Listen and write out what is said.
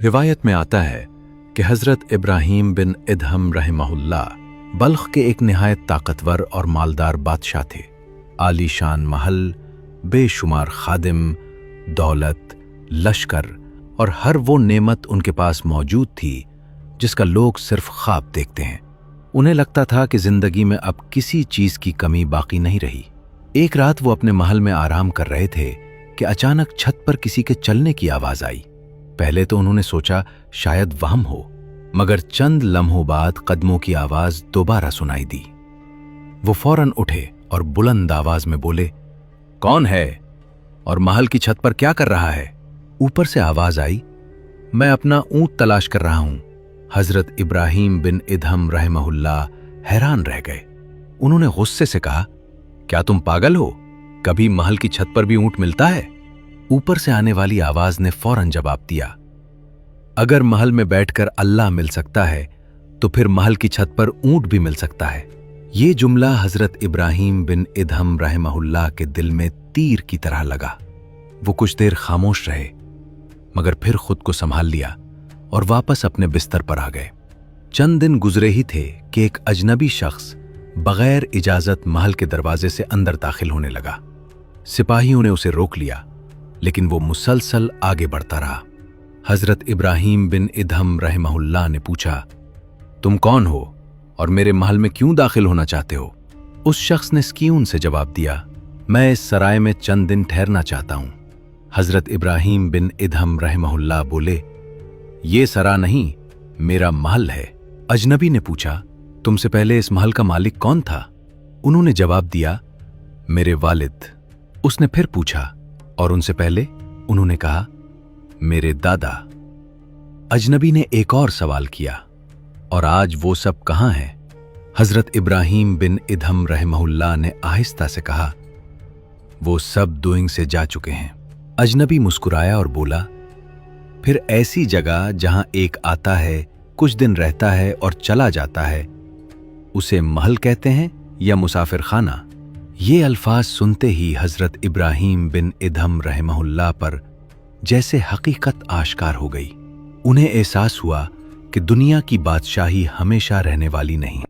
रिवायत में आता है कि हज़रत इब्राहीम बिन इदहम रहमहुल्लाह बल्ख के एक निहायत ताकतवर और मालदार बादशाह थे। आलीशान महल, बेशुमार खादिम, दौलत, लश्कर और हर वो नेमत उनके पास मौजूद थी जिसका लोग सिर्फ ख्वाब देखते हैं। उन्हें लगता था कि जिंदगी में अब किसी चीज की कमी बाकी नहीं रही। एक रात वो अपने महल में आराम कर रहे थे कि अचानक छत पर किसी के चलने की आवाज आई। पहले तो उन्होंने सोचा शायद वहम हो, मगर चंद लम्हों बाद कदमों की आवाज दोबारा सुनाई दी। वो फौरन उठे और बुलंद आवाज में बोले, कौन है और महल की छत पर क्या कर रहा है? ऊपर से आवाज आई, मैं अपना ऊंट तलाश कर रहा हूं। हजरत इब्राहीम बिन इदहम रहमहुल्लाह हैरान रह गए। उन्होंने गुस्से से कहा, क्या तुम पागल हो? कभी महल की छत पर भी ऊंट मिलता है? ऊपर से आने वाली आवाज ने फौरन जवाब दिया, अगर महल में बैठकर अल्लाह मिल सकता है तो फिर महल की छत पर ऊंट भी मिल सकता है। ये जुमला हजरत इब्राहीम बिन इदहम रहमहुल्लाह के दिल में तीर की तरह लगा। वो कुछ देर खामोश रहे, मगर फिर खुद को संभाल लिया और वापस अपने बिस्तर पर आ गए। चंद दिन गुजरे ही थे कि एक अजनबी शख्स बगैर इजाजत महल के दरवाजे से अंदर दाखिल होने लगा। सिपाहियों ने उसे रोक लिया, लेकिन वो मुसलसल आगे बढ़ता रहा। हजरत इब्राहीम बिन इदहम रहमहुल्लाह ने पूछा, तुम कौन हो और मेरे महल में क्यों दाखिल होना चाहते हो? उस शख्स ने स्कीन से जवाब दिया, मैं इस सराय में चंद दिन ठहरना चाहता हूं। हजरत इब्राहीम बिन इदहम रहमहुल्लाह बोले, ये सरा नहीं, मेरा महल है। अजनबी ने पूछा, तुमसे पहले इस महल का मालिक कौन था? उन्होंने जवाब दिया, मेरे वालिद। उसने फिर पूछा, और उनसे पहले? उन्होंने कहा, मेरे दादा। अजनबी ने एक और सवाल किया, और आज वो सब कहां हैं? हजरत इब्राहीम बिन इदहम रहमहुल्लाह ने आहिस्ता से कहा, वो सब दोइंग से जा चुके हैं। अजनबी मुस्कुराया और बोला, फिर ऐसी जगह जहां एक आता है, कुछ दिन रहता है और चला जाता है, उसे महल कहते हैं या मुसाफिर खाना? ये अल्फाज सुनते ही हजरत इब्राहीम बिन इदहम रहमहुल्लाह पर जैसे हकीकत आश्कार हो गई। उन्हें एहसास हुआ कि दुनिया की बादशाही हमेशा रहने वाली नहीं।